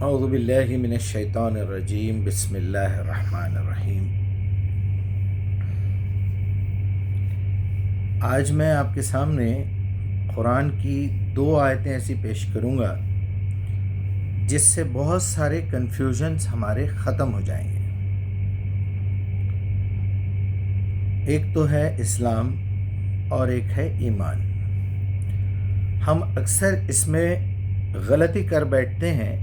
اعوذ باللہ من الشیطان الرجیم بسم اللہ الرحمن الرحیم۔ آج میں آپ کے سامنے قرآن کی 2 آیتیں ایسی پیش کروں گا جس سے بہت سارے کنفیوژنز ہمارے ختم ہو جائیں گے۔ ایک تو ہے اسلام اور ایک ہے ایمان۔ ہم اکثر اس میں غلطی کر بیٹھتے ہیں۔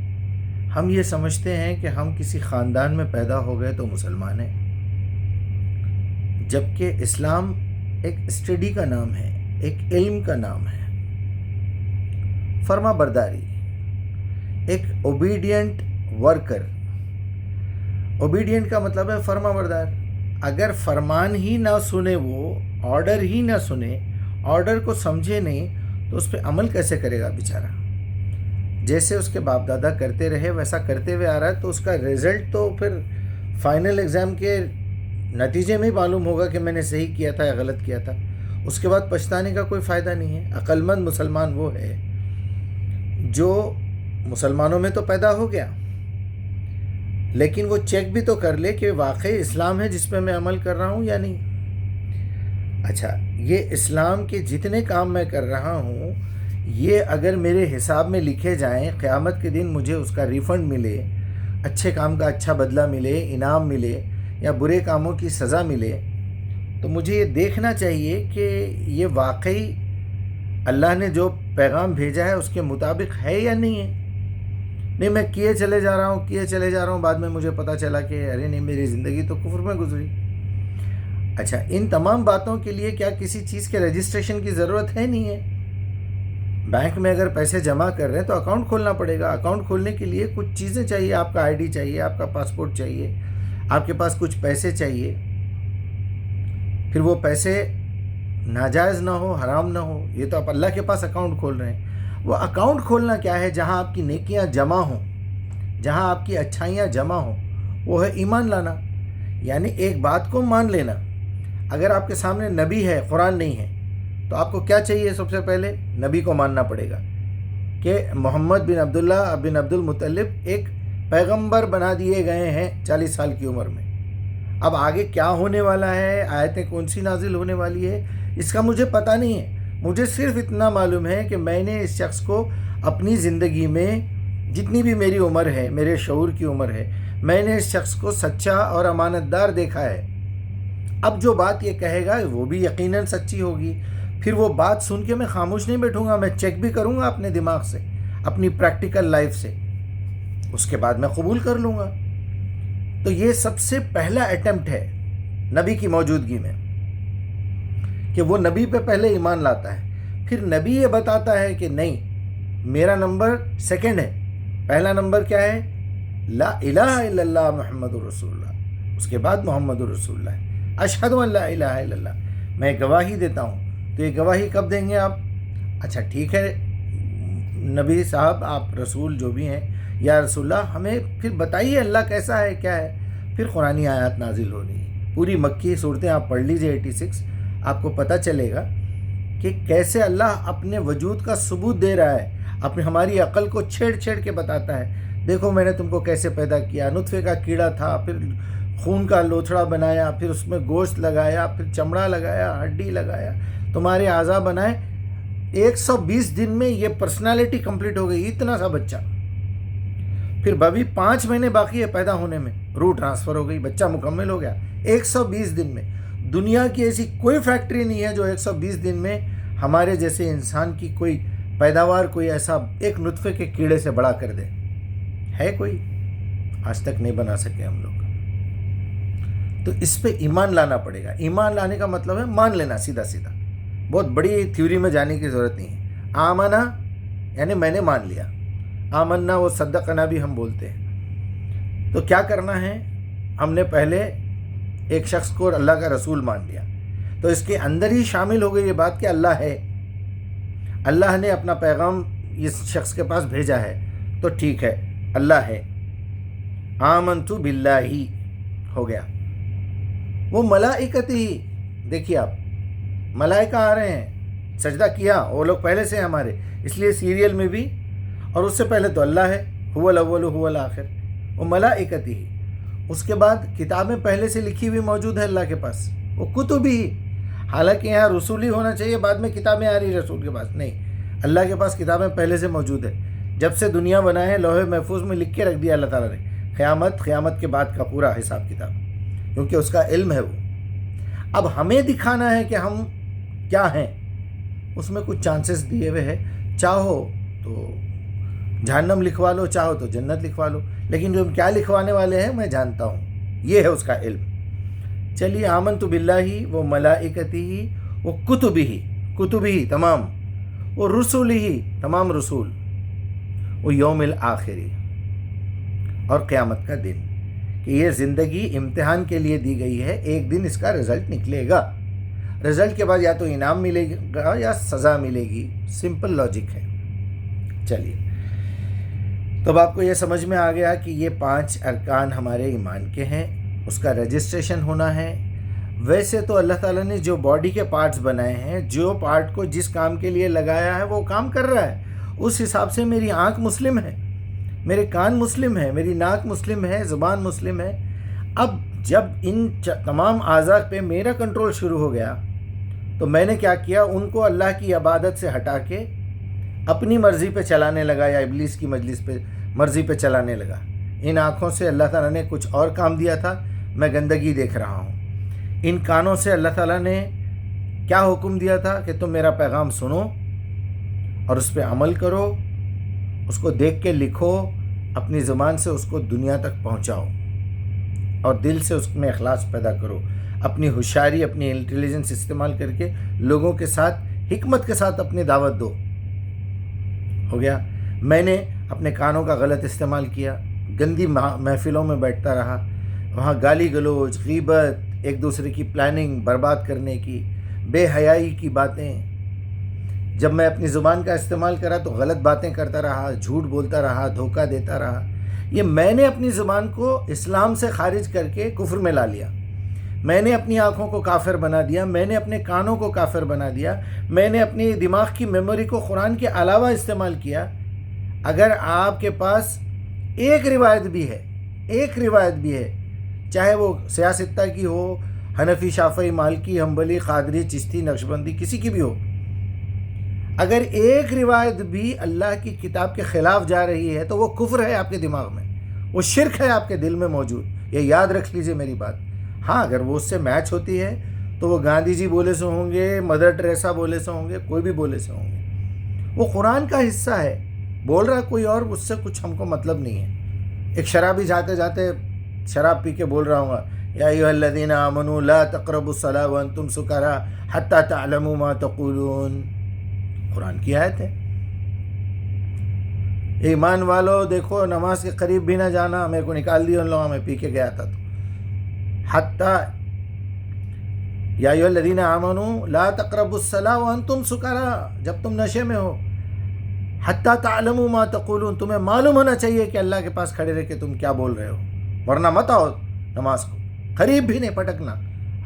ہم یہ سمجھتے ہیں کہ ہم کسی خاندان میں پیدا ہو گئے تو مسلمان ہیں، جبکہ اسلام ایک اسٹڈی کا نام ہے، ایک علم کا نام ہے، فرما برداری، ایک اوبیڈینٹ ورکر۔ اوبیڈینٹ کا مطلب ہے فرما بردار۔ اگر فرمان ہی نہ سنے، وہ آرڈر ہی نہ سنے، آرڈر کو سمجھے نہیں، تو اس پہ عمل کیسے کرے گا بیچارہ؟ جیسے اس کے باپ دادا کرتے رہے ویسا کرتے ہوئے آ رہا ہے، تو اس کا رزلٹ تو پھر فائنل ایگزام کے نتیجے میں ہی معلوم ہوگا کہ میں نے صحیح کیا تھا یا غلط کیا تھا۔ اس کے بعد پچھتانے کا کوئی فائدہ نہیں ہے۔ عقل مند مسلمان وہ ہے جو مسلمانوں میں تو پیدا ہو گیا، لیکن وہ چیک بھی تو کر لے کہ واقعی اسلام ہے جس پہ میں عمل کر رہا ہوں یا نہیں۔ اچھا، یہ اسلام کے جتنے کام میں کر رہا ہوں، یہ اگر میرے حساب میں لکھے جائیں، قیامت کے دن مجھے اس کا ریفنڈ ملے، اچھے کام کا اچھا بدلہ ملے، انعام ملے، یا برے کاموں کی سزا ملے، تو مجھے یہ دیکھنا چاہیے کہ یہ واقعی اللہ نے جو پیغام بھیجا ہے اس کے مطابق ہے یا نہیں ہے۔ نہیں، میں کیے چلے جا رہا ہوں، بعد میں مجھے پتہ چلا کہ ارے نہیں، میری زندگی تو کفر میں گزری۔ اچھا، ان تمام باتوں کے لیے کیا کسی چیز کے رجسٹریشن کی ضرورت ہے؟ نہیں ہے۔ بینک میں اگر پیسے جمع کر رہے ہیں تو اکاؤنٹ کھولنا پڑے گا۔ اکاؤنٹ کھولنے کے لیے کچھ چیزیں چاہیے، آپ کا آئی ڈی چاہیے، آپ کا پاسپورٹ چاہیے، آپ کے پاس کچھ پیسے چاہیے۔ پھر وہ پیسے ناجائز نہ ہو، حرام نہ ہو۔ یہ تو آپ اللہ کے پاس اکاؤنٹ کھول رہے ہیں۔ وہ اکاؤنٹ کھولنا کیا ہے؟ جہاں آپ کی نیکیاں جمع ہوں، جہاں آپ کی اچھائیاں جمع ہوں، وہ ہے ایمان لانا، یعنی ایک بات کو مان لینا۔ اگر آپ کے سامنے نبی ہے، قرآن نہیں ہے، تو آپ کو کیا چاہیے؟ سب سے پہلے نبی کو ماننا پڑے گا کہ محمد بن عبداللہ بن عبد المطلب ایک پیغمبر بنا دیے گئے ہیں 40 سال کی عمر میں۔ اب آگے کیا ہونے والا ہے، آیتیں کون سی نازل ہونے والی ہے، اس کا مجھے پتہ نہیں ہے۔ مجھے صرف اتنا معلوم ہے کہ میں نے اس شخص کو اپنی زندگی میں، جتنی بھی میری عمر ہے، میرے شعور کی عمر ہے، میں نے اس شخص کو سچا اور امانت دار دیکھا ہے۔ اب جو بات یہ کہے گا وہ بھی یقیناً سچی ہوگی۔ پھر وہ بات سن کے میں خاموش نہیں بیٹھوں گا، میں چیک بھی کروں گا اپنے دماغ سے، اپنی پریکٹیکل لائف سے، اس کے بعد میں قبول کر لوں گا۔ تو یہ سب سے پہلا اٹیمپٹ ہے نبی کی موجودگی میں، کہ وہ نبی پہ پہلے ایمان لاتا ہے۔ پھر نبی یہ بتاتا ہے کہ نہیں، میرا نمبر سیکنڈ ہے، پہلا نمبر کیا ہے؟ لا الہ الا اللہ محمد الرسول اللہ، اس کے بعد محمد الرسول اللہ ہے۔ اشہد ان لا الہ الا اللہ، میں گواہی دیتا ہوں۔ تو یہ گواہی کب دیں گے آپ؟ اچھا ٹھیک ہے نبی صاحب، آپ رسول جو بھی ہیں، یا رسول اللہ، ہمیں پھر بتائیے اللہ کیسا ہے، کیا ہے۔ پھر قرآنی آیات نازل ہو رہی ہیں، پوری مکی صورتیں آپ پڑھ لیجئے 86، آپ کو پتہ چلے گا کہ کیسے اللہ اپنے وجود کا ثبوت دے رہا ہے، اپنی ہماری عقل کو چھیڑ چھیڑ کے بتاتا ہے، دیکھو میں نے تم کو کیسے پیدا کیا، نطفے کا کیڑا تھا، پھر خون کا لوتھڑا بنایا، پھر اس میں گوشت لگایا، پھر چمڑا لگایا، ہڈی لگایا، تمہارے اعضاء بنائے۔ 120 دن میں یہ پرسنالٹی کمپلیٹ ہو گئی، اتنا سا بچہ۔ پھر بابی 5 مہینے باقی ہے پیدا ہونے میں، روح ٹرانسفر ہو گئی، بچہ مکمل ہو گیا 120 دن میں۔ دنیا کی ایسی کوئی فیکٹری نہیں ہے جو 120 دن میں ہمارے جیسے انسان کی کوئی پیداوار، کوئی ایسا ایک نطفے کے کیڑے سے بڑا کر دے۔ ہے کوئی؟ آج تک نہیں بنا سکے ہم لوگ۔ تو اس پہ ایمان لانا پڑے گا۔ ایمان لانے کا مطلب ہے مان لینا، سیدھا سیدھا، بہت بڑی تھیوری میں جانے کی ضرورت نہیں ہے۔ آمنا یعنی میں نے مان لیا، آمنا وہ صدقنا بھی ہم بولتے ہیں۔ تو کیا کرنا ہے؟ ہم نے پہلے ایک شخص کو اللہ کا رسول مان لیا، تو اس کے اندر ہی شامل ہو گئی یہ بات کہ اللہ ہے، اللہ نے اپنا پیغام اس شخص کے پاس بھیجا ہے، تو ٹھیک ہے اللہ ہے۔ آمنتو باللہ ہو گیا۔ وہ ملائکتی، دیکھیے آپ، ملائکہ آ رہے ہیں، سجدہ کیا، وہ لوگ پہلے سے ہمارے، اس لیے سیریل میں بھی، اور اس سے پہلے تو اللہ ہے، هو الاول هو الآخر و ملائکتہ، اس کے بعد کتابیں پہلے سے لکھی ہوئی موجود ہے اللہ کے پاس، وہ کتب ہی، حالانکہ یہاں رسول ہی ہونا چاہیے، بعد میں کتابیں آ رہی رسول کے پاس، نہیں، اللہ کے پاس کتابیں پہلے سے موجود ہے، جب سے دنیا بنا ہے لوح محفوظ میں لکھ کے رکھ دیا اللہ تعالیٰ نے، قیامت کے بعد کا پورا حساب کتاب، کیونکہ اس کا علم ہے وہ۔ اب ہمیں دکھانا ہے کہ ہم کیا ہیں، اس میں کچھ چانسز دیے ہوئے ہیں، چاہو تو جہنم لکھوا لو، چاہو تو جنت لکھوا لو، لیکن جو کیا لکھوانے والے ہیں میں جانتا ہوں، یہ ہے اس کا علم۔ چلیے، آمنت باللہ و ملائکتہ و کتبہ تمام، و رسولہ تمام رسول، و یوم الآخری، اور قیامت کا دن، کہ یہ زندگی امتحان کے لیے دی گئی ہے، ایک دن اس کا رزلٹ نکلے گا، رزلٹ کے بعد یا تو انعام ملے گا یا سزا ملے گی، سمپل لاجک ہے۔ چلیے، تو اب آپ کو یہ سمجھ میں آ گیا کہ یہ 5 ارکان ہمارے ایمان کے ہیں، اس کا رجسٹریشن ہونا ہے۔ ویسے تو اللہ تعالیٰ نے جو باڈی کے پارٹس بنائے ہیں، جو پارٹ کو جس کام کے لیے لگایا ہے وہ کام کر رہا ہے، اس حساب سے میری آنکھ مسلم ہے، میرے کان مسلم ہے، میری ناک مسلم ہے، زبان مسلم ہے۔ اب جب ان تمام اعضاء پہ میرا کنٹرول شروع ہو گیا تو میں نے کیا کیا، ان کو اللہ کی عبادت سے ہٹا کے اپنی مرضی پہ چلانے لگا، یا ابلیس کی مجلس پہ مرضی پہ چلانے لگا۔ ان آنکھوں سے اللہ تعالیٰ نے کچھ اور کام دیا تھا، میں گندگی دیکھ رہا ہوں۔ ان کانوں سے اللہ تعالیٰ نے کیا حکم دیا تھا کہ تم میرا پیغام سنو اور اس پہ عمل کرو، اس کو دیکھ کے لکھو، اپنی زبان سے اس کو دنیا تک پہنچاؤ، اور دل سے اس میں اخلاص پیدا کرو، اپنی ہوشیاری، اپنی انٹیلیجنس استعمال کر کے لوگوں کے ساتھ حکمت کے ساتھ اپنی دعوت دو۔ ہو گیا، میں نے اپنے کانوں کا غلط استعمال کیا، گندی محفلوں میں بیٹھتا رہا، وہاں گالی گلوچ، غیبت، ایک دوسرے کی پلاننگ برباد کرنے کی، بے حیائی کی باتیں، جب میں اپنی زبان کا استعمال کرا تو غلط باتیں کرتا رہا، جھوٹ بولتا رہا، دھوکہ دیتا رہا۔ یہ میں نے اپنی زبان کو اسلام سے خارج کر کے کفر میں لا لیا، میں نے اپنی آنکھوں کو کافر بنا دیا، میں نے اپنے کانوں کو کافر بنا دیا، میں نے اپنی دماغ کی میموری کو قرآن کے علاوہ استعمال کیا۔ اگر آپ کے پاس ایک روایت بھی ہے، چاہے وہ سیاستہ کی ہو، حنفی، شافعی، مالکی، حنبلی، قادری، چشتی، نقشبندی، کسی کی بھی ہو، اگر ایک روایت بھی اللہ کی کتاب کے خلاف جا رہی ہے تو وہ کفر ہے آپ کے دماغ میں، وہ شرک ہے آپ کے دل میں موجود، یہ یاد رکھ لیجئے میری بات۔ ہاں، اگر وہ اس سے میچ ہوتی ہے تو وہ گاندھی جی بولے سے ہوں گے، مدر ٹریسا بولے سے ہوں گے، کوئی بھی بولے سے ہوں گے، وہ قرآن کا حصہ ہے، بول رہا کوئی اور، اس سے کچھ ہم کو مطلب نہیں ہے۔ ایک شرابی جاتے جاتے شراب پی کے بول رہا ہوں گا، یا ایھا الذین آمنوا لا تقربوا الصلاۃ وانتم سکارى حتی تعلموا ما تقولون، قرآن کی آیت ہے۔ ایمان والو دیکھو، نماز کے قریب بھی نہ جانا، میرے کو نکال دیا ان لوگوں، میں پی کے گیا تھا تو، حتی یا ایھا الذین آمنوا لا تقربوا الصلاۃ وانتم سکارى، جب تم نشے میں ہو، حتی تعلموا ما تقولون، تمہیں معلوم ہونا چاہیے کہ اللہ کے پاس کھڑے رہ کے تم کیا بول رہے ہو، ورنہ مت آؤ نماز کو، قریب بھی نہیں پٹکنا۔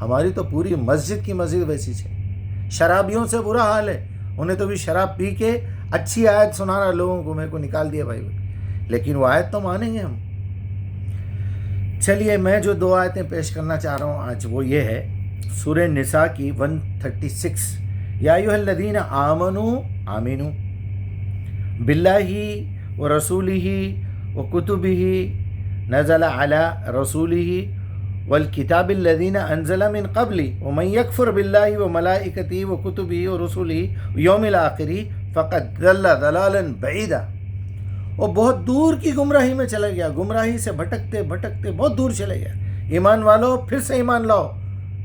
ہماری تو پوری مسجد کی مسجد ویسی ہے، شرابیوں سے برا حال ہے، انہیں تو بھی شراب پی کے اچھی آیت سنا رہا لوگوں کو، میرے کو نکال دیا بھائی، لیکن وہ آیت تو مانیں گے ہم۔ چلیے، میں جو 2 آیتیں پیش کرنا چاہ رہا ہوں آج، وہ یہ ہے سورہ نساء کی 136، یا ایھا الذین آمنوا باللہ و رسولہ و کتبہ نزل علی رسولہ والکتاب الذین انزل من قبل ومن یکفر باللہ و ملائکتہ و کتبہ و رسولہ یوم الآخر فقد ضل ضلالا بعیدا، وہ بہت دور کی گمراہی میں چلا گیا، گمراہی سے بھٹکتے بھٹکتے بہت دور چلے گیا۔ ایمان والو، پھر سے ایمان لاؤ،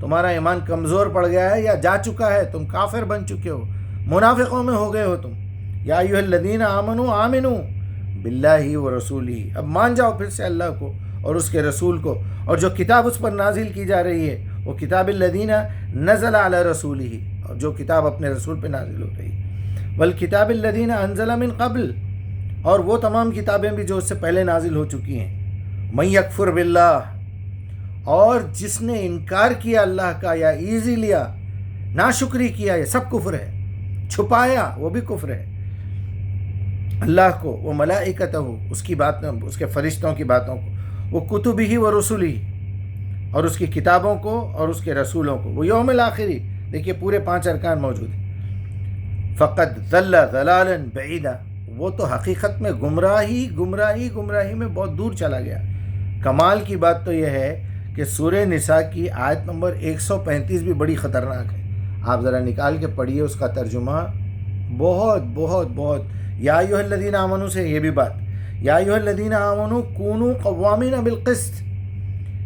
تمہارا ایمان کمزور پڑ گیا ہے یا جا چکا ہے، تم کافر بن چکے ہو، منافقوں میں ہو گئے ہو تم۔ یا ایھا الذین آمنوا باللہ و رسولہ، اب مان جاؤ پھر سے اللہ کو اور اس کے رسول کو، اور جو کتاب اس پر نازل کی جا رہی ہے وہ کتاب الذین نزل علی رسولہ، اور جو کتاب اپنے رسول پہ نازل ہو رہی ہے، والکتاب الذین انزل من قبل، اور وہ تمام کتابیں بھی جو اس سے پہلے نازل ہو چکی ہیں۔ من یکفر باللہ، اور جس نے انکار کیا اللہ کا یا ایزی لیا، ناشکری کیا، یہ سب کفر ہے، چھپایا وہ بھی کفر ہے۔ اللہ کو، وہ ملائکتہ، اس کی باتوں، اس کے فرشتوں کی باتوں کو، وہ کتبہ و رسلہ، اور اس کی کتابوں کو اور اس کے رسولوں کو، وہ یوم الآخری، دیکھیے پورے 5 ارکان موجود ہیں، فقد ضل ضلالا بعیدا، وہ تو حقیقت میں گمراہی میں بہت دور چلا گیا۔ کمال کی بات تو یہ ہے کہ سورہ نساء کی آیت نمبر 135 بھی بڑی خطرناک ہے، آپ ذرا نکال کے پڑھیے اس کا ترجمہ، بہت بہت بہت، یا ایھا الذین آمنوا سے یہ بھی بات، یا ایھا الذین آمنوا کونوا قوامین بالقسط،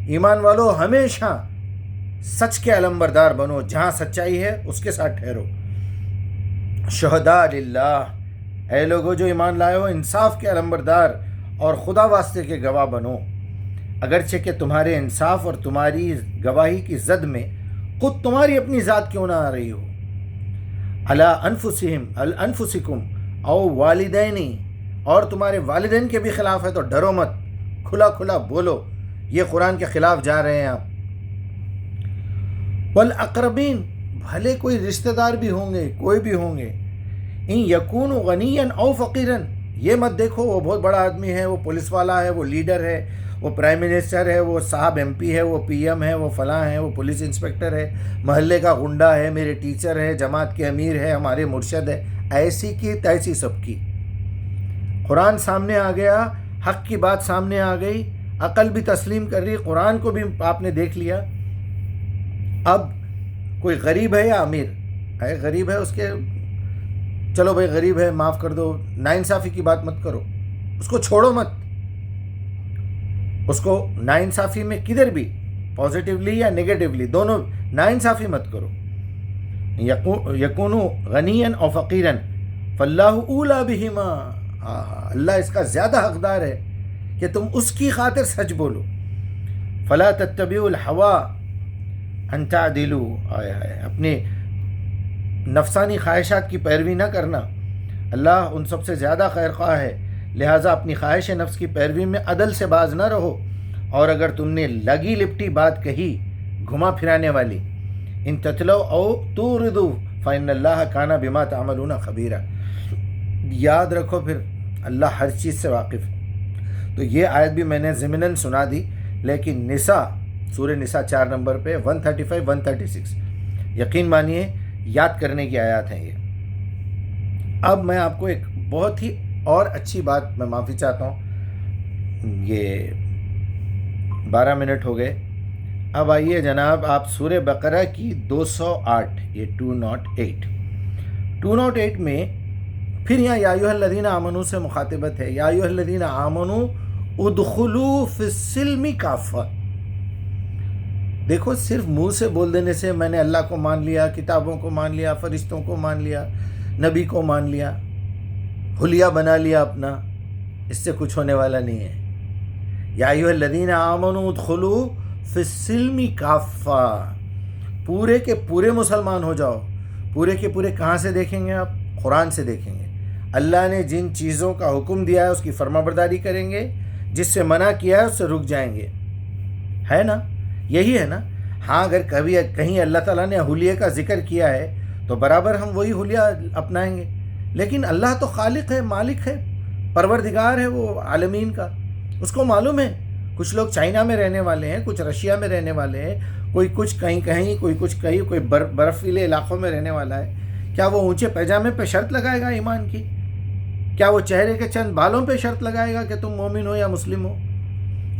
ایمان والو ہمیشہ سچ کے علمبردار بنو، جہاں سچائی ہے اس کے ساتھ ٹھہرو، شہداء للہ، اے لوگوں جو ایمان لائے ہو انصاف کے علمبردار اور خدا واسطے کے گواہ بنو، اگرچہ کہ تمہارے انصاف اور تمہاری گواہی کی زد میں خود تمہاری اپنی ذات کیوں نہ آ رہی ہو، علی انفسکم او والدینی، اور تمہارے والدین کے بھی خلاف ہے تو ڈرو مت، کھلا کھلا بولو، یہ قرآن کے خلاف جا رہے ہیں آپ، والاقربین، بھلے کوئی رشتہ دار بھی ہوں گے، کوئی بھی ہوں گے، ان یکون غنیا او فقیرا، یہ مت دیکھو وہ بہت بڑا آدمی ہے، وہ پولیس والا ہے، وہ لیڈر ہے، وہ پرائم منسٹر ہے، وہ صاحب ایم پی ہے، وہ پی ایم ہے، وہ فلاں ہے، وہ پولیس انسپکٹر ہے، محلے کا غنڈہ ہے، میرے ٹیچر ہے، جماعت کے امیر ہے، ہمارے مرشد ہے، ایسی کی تیسی سب کی، قرآن سامنے آ گیا، حق کی بات سامنے آ گئی، عقل بھی تسلیم کر رہی، قرآن کو بھی آپ نے دیکھ لیا، اب کوئی غریب ہے یا امیر ہے، غریب ہے اس کے، چلو بھائی غریب ہے معاف کر دو، ناانصافی کی بات مت کرو، اس کو چھوڑو مت، اس کو ناانصافی میں کدھر بھی پازیٹیولی یا نیگیٹیولی دونوں ناانصافی مت کرو، یکونو غنیا او فقیرا فاللہ اولی بہما، اللہ اس کا زیادہ حقدار ہے کہ تم اس کی خاطر سچ بولو، فلا تتبعوا الہوی ان تعدلوا، اپنے نفسانی خواہشات کی پیروی نہ کرنا، اللہ ان سب سے زیادہ خیر خواہ ہے، لہٰذا اپنی خواہش نفس کی پیروی میں عدل سے باز نہ رہو، اور اگر تم نے لگی لپٹی بات کہی گھما پھرانے والی، ان تتلو او توردو فإن اللہ کان بما تعملون خبیرا، یاد رکھو پھر اللہ ہر چیز سے واقف ہے۔ تو یہ آیت بھی میں نے ضمناً سنا دی، لیکن نساء، سورہ نساء 4 نمبر پہ 135 136 یقین مانیے یاد کرنے کی آیات ہیں یہ۔ اب میں آپ کو ایک بہت ہی اور اچھی بات، میں معافی چاہتا ہوں، یہ 12 منٹ ہو گئے، اب آئیے جناب آپ سورہ بقرہ کی 208، یہ 208 میں پھر یہاں یا ایھا الذین آمنوا سے مخاطبت ہے، یا ایھا الذین آمنوا ادخلوا فی السلم کافہ، دیکھو صرف منہ سے بول دینے سے میں نے اللہ کو مان لیا، کتابوں کو مان لیا، فرشتوں کو مان لیا، نبی کو مان لیا، حلیہ بنا لیا اپنا، اس سے کچھ ہونے والا نہیں ہے۔ یا ایھا الذین آمنوا ادخلوا فی السلم کافہ، پورے کے پورے مسلمان ہو جاؤ، پورے کے پورے کہاں سے دیکھیں گے آپ؟ قرآن سے دیکھیں گے، اللہ نے جن چیزوں کا حکم دیا ہے اس کی فرما برداری کریں گے، جس سے منع کیا ہے اس سے رک جائیں گے، ہے نا؟ یہی ہے نا؟ ہاں اگر کبھی کہیں اللہ تعالیٰ نے حلیے کا ذکر کیا ہے تو برابر ہم وہی حلیہ اپنائیں گے، لیکن اللہ تو خالق ہے، مالک ہے، پروردگار ہے وہ عالمین کا، اس کو معلوم ہے۔ کچھ لوگ چائنا میں رہنے والے ہیں، کچھ رشیا میں رہنے والے ہیں، کوئی کچھ کہیں کوئی کچھ کہیں، کوئی برفیلے علاقوں میں رہنے والا ہے، کیا وہ اونچے پیجامے پہ شرط لگائے گا ایمان کی؟ کیا وہ چہرے کے چند بالوں پہ شرط لگائے گا کہ تم مومن ہو یا مسلم ہو؟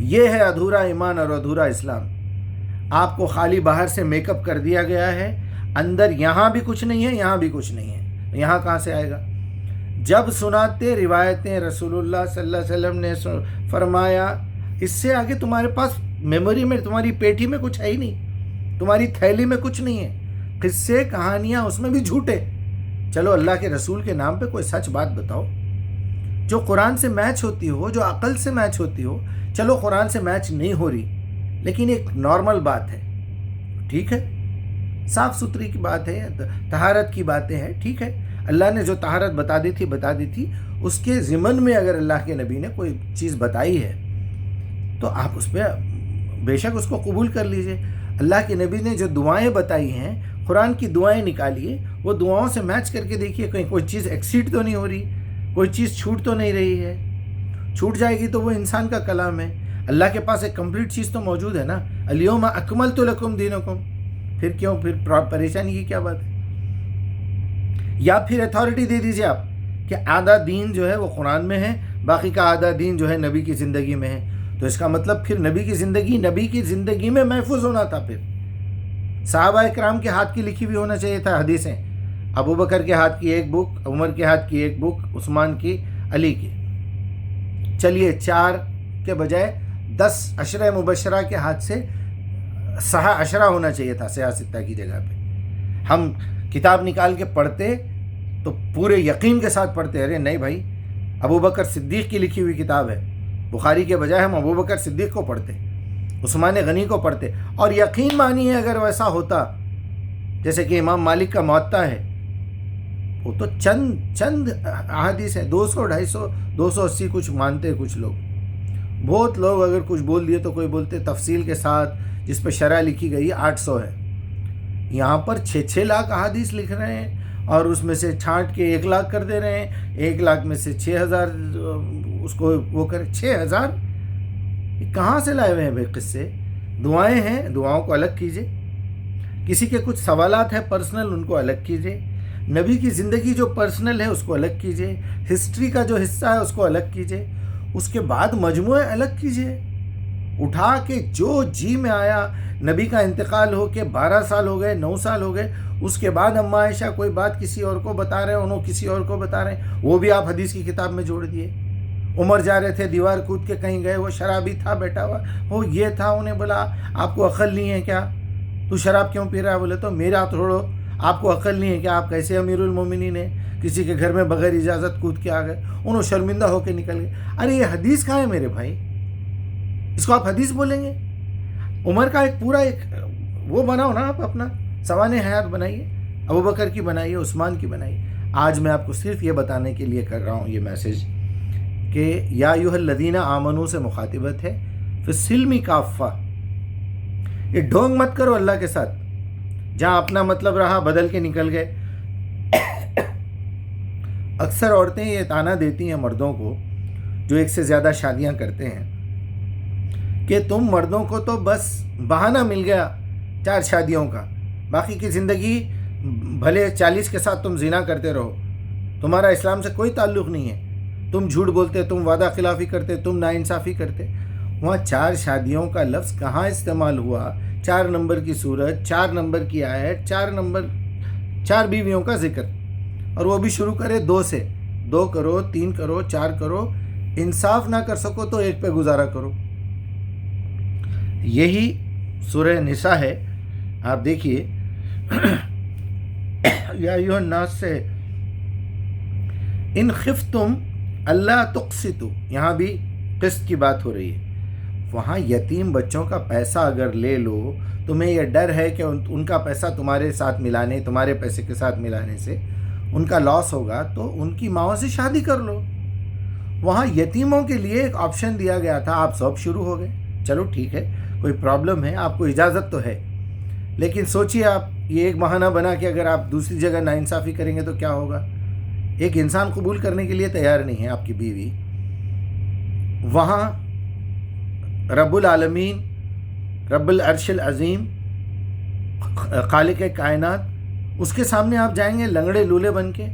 یہ ہے ادھورا ایمان اور ادھورا اسلام۔ آپ کو خالی باہر سے میک اپ کر دیا گیا ہے، اندر یہاں بھی کچھ نہیں ہے، یہاں بھی کچھ نہیں ہے، یہاں کہاں سے آئے گا؟ جب سناتے روایتیں رسول اللہ صلی اللہ علیہ وسلم نے فرمایا، اس سے آگے تمہارے پاس میموری میں، تمہاری پیٹھی میں کچھ ہے ہی نہیں، تمہاری تھیلی میں کچھ نہیں ہے، قصے کہانیاں اس میں بھی جھوٹے۔ چلو اللہ کے رسول کے نام پہ کوئی سچ بات بتاؤ جو قرآن سے میچ ہوتی ہو، جو عقل سے میچ ہوتی ہو۔ چلو قرآن سے میچ نہیں ہو رہی، لیکن ایک نارمل بات ہے، ٹھیک ہے، صاف ستھری کی بات ہے، طہارت کی باتیں ہیں، ٹھیک ہے، اللہ نے جو طہارت بتا دی تھی، اس کے ضمن میں اگر اللہ کے نبی نے کوئی چیز بتائی ہے تو آپ اس پہ بے شک اس کو قبول کر لیجئے۔ اللہ کے نبی نے جو دعائیں بتائی ہیں، قرآن کی دعائیں نکالیے، وہ دعاؤں سے میچ کر کے دیکھیے کہیں کوئی چیز ایکسیڈ تو نہیں ہو رہی، کوئی چیز چھوٹ تو نہیں رہی ہے. چھوٹ جائے گی تو وہ انسان کا کلام ہے. اللہ کے پاس ایک کمپلیٹ چیز تو موجود ہے نا. الیوم اکملت لکم دینکم. پھر کیوں پھر پریشانی کی کیا بات ہے؟ یا پھر اتھارٹی دے دیجیے آپ کہ آدھا دین جو ہے وہ قرآن میں ہے, باقی کا آدھا دین جو ہے نبی کی زندگی میں ہے. تو اس کا مطلب پھر نبی کی زندگی میں محفوظ ہونا تھا. پھر صحابہ اکرام کے ہاتھ کی لکھی بھی ہونا چاہیے تھا حدیثیں. ابو بکر کے ہاتھ کی ایک بک, عمر کے ہاتھ کی ایک بک, عثمان کی, علی کی. چلیے 4 کے بجائے 10 عشرہ مبشرہ کے ہاتھ سے 6 عشرہ ہونا چاہیے تھا سیاستہ کی جگہ پہ. ہم کتاب نکال کے پڑھتے تو پورے یقین کے ساتھ پڑھتے. ارے نہیں بھائی, ابو بکر صدیق کی لکھی ہوئی کتاب ہے. بخاری کے بجائے ہم ابو بکر صدیق کو پڑھتے, عثمان غنی کو پڑھتے. اور یقین مانیے اگر ویسا ہوتا جیسے کہ امام مالک کا موطا ہے, وہ تو چند احادیث ہیں, 200 250 280 کچھ مانتے کچھ لوگ. بہت لوگ اگر کچھ بول دیے تو کوئی بولتے تفصیل کے ساتھ جس پہ شرح لکھی گئی 800 ہے. یہاں پر 6 لاکھ احادیث لکھ رہے ہیں اور اس میں سے چھانٹ کے 1 لاکھ کر دے رہے ہیں. 1 لاکھ میں سے 6000 اس کو وہ کرے. 6000 کہاں سے لائے ہوئے ہیں بھائی قصے؟ دعائیں ہیں, دعاؤں کو الگ کیجئے. کسی کے کچھ سوالات ہیں پرسنل, ان کو الگ کیجئے. نبی کی زندگی جو پرسنل ہے اس کو الگ کیجئے. ہسٹری کا جو حصہ ہے اس کو الگ کیجئے. اس کے بعد مجموعے الگ کیجئے. اٹھا کے جو جی میں آیا, نبی کا انتقال ہو کے 12 سال ہو گئے, 9 سال ہو گئے, اس کے بعد اما عائشہ کوئی بات کسی اور کو بتا رہے ہیں, انہوں کسی اور کو بتا رہے ہیں, وہ بھی آپ حدیث کی کتاب میں جوڑ دیے. عمر جا رہے تھے, دیوار کود کے کہیں گئے, وہ شرابی تھا بیٹھا ہوا, وہ یہ تھا, انہیں بولا آپ کو عقل نہیں ہے کیا, تو شراب کیوں پی رہا ہے؟ بولے تو میرا چھوڑو, آپ کو عقل نہیں ہے کیا, آپ کیسے امیر المومنین ہیں, کسی کے گھر میں بغیر اجازت کود کے آ گئے. انہوں شرمندہ ہو کے نکل گئے. ارے یہ حدیث کہاں ہے میرے بھائی؟ اس کو آپ حدیث بولیں گے؟ عمر کا ایک پورا ایک وہ بناؤ نا, آپ اپنا سوانح حیات بنائیے, ابو بکر کی بنائیے, عثمان کی بنائیے. آج میں آپ کو صرف یہ بتانے کے لیے کر رہا ہوں یہ میسیج کہ یا ایھا الذین آمنو سے مخاطبت ہے, فی السلم کافہ. یہ ڈھونگ مت کرو اللہ کے ساتھ. جہاں اپنا مطلب رہا بدل کے نکل گئے. اکثر عورتیں یہ طعنہ دیتی ہیں مردوں کو جو 1 سے زیادہ شادیاں کرتے ہیں کہ تم مردوں کو تو بس بہانہ مل گیا 4 شادیوں کا, باقی کی زندگی بھلے 40 کے ساتھ تم زنا کرتے رہو, تمہارا اسلام سے کوئی تعلق نہیں ہے, تم جھوٹ بولتے, تم وعدہ خلافی کرتے, تم ناانصافی کرتے. وہاں 4 شادیوں کا لفظ کہاں استعمال ہوا؟ 4 نمبر کی سورت, 4 نمبر کی آیت, 4 بیویوں کا ذکر, اور وہ بھی شروع کرے 2 سے. 2 کرو, 3 کرو, 4 کرو, انصاف نہ کر سکو تو 1 پہ گزارا کرو. یہی سورہ نساء ہے. آپ دیکھیے یا ایھا الناس سے ان خفتم اللہ تقسطوا, یہاں بھی قسط کی بات ہو رہی ہے. وہاں یتیم بچوں کا پیسہ اگر لے لو, تمہیں یہ ڈر ہے کہ ان کا پیسہ تمہارے ساتھ ملانے, تمہارے پیسے کے ساتھ ملانے سے ان کا لاس ہوگا, تو ان کی ماؤں سے شادی کر لو. وہاں یتیموں کے لیے ایک آپشن دیا گیا تھا, آپ سب شروع ہو گئے. چلو ٹھیک ہے, کوئی پرابلم ہے, آپ کو اجازت تو ہے, لیکن سوچئے آپ یہ ایک بہانہ بنا کے اگر آپ دوسری جگہ ناانصافی کریں گے تو کیا ہوگا؟ ایک انسان قبول کرنے کے لیے تیار نہیں ہے آپ کی بیوی. وہاں رب العالمین, رب العرش العظیم, خالق کائنات, اس کے سامنے آپ جائیں گے لنگڑے لولے بن کے,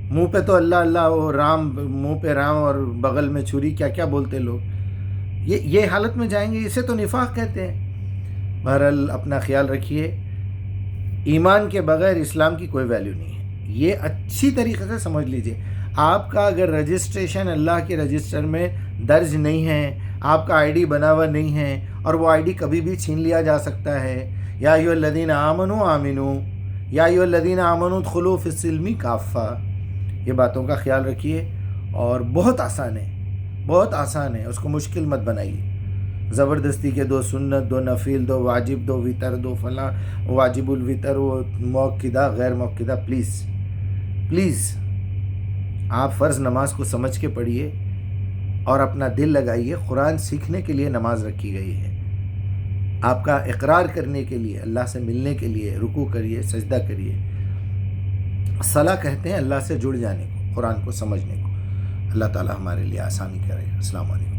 منہ پہ تو اللہ اللہ, وہ رام, منہ پہ رام اور بغل میں چھری, کیا کیا بولتے لوگ. یہ حالت میں جائیں گے, اسے تو نفاق کہتے ہیں. بہرحال اپنا خیال رکھیے, ایمان کے بغیر اسلام کی کوئی ویلیو نہیں ہے. یہ اچھی طریقے سے سمجھ لیجئے. آپ کا اگر رجسٹریشن اللہ کے رجسٹر میں درج نہیں ہے, آپ کا آئی ڈی بنا ہوا نہیں ہے, اور وہ آئی ڈی کبھی بھی چھین لیا جا سکتا ہے. یا ایھا الذین آمنوا آمنوا, یا ایھا الذین آمنوا ادخلوا فی السلم کافہ. یہ باتوں کا خیال رکھیے. اور بہت آسان ہے, بہت آسان ہے, اس کو مشکل مت بنائیے. زبردستی کے 2 سنت, 2 نفل, 2 واجب, 2 وطر, 2 فلاں, واجب الوطر, وہ موقدہ غیر موقدہ. پلیز آپ فرض نماز کو سمجھ کے پڑھیے اور اپنا دل لگائیے. قرآن سیکھنے کے لیے نماز رکھی گئی ہے, آپ کا اقرار کرنے کے لیے, اللہ سے ملنے کے لیے. رکوع کریے, سجدہ کریے. صلاح کہتے ہیں اللہ سے جڑ جانے کو, قرآن کو سمجھنے کو. اللہ تعالیٰ ہمارے لیے آسانی کرے. السلام علیکم.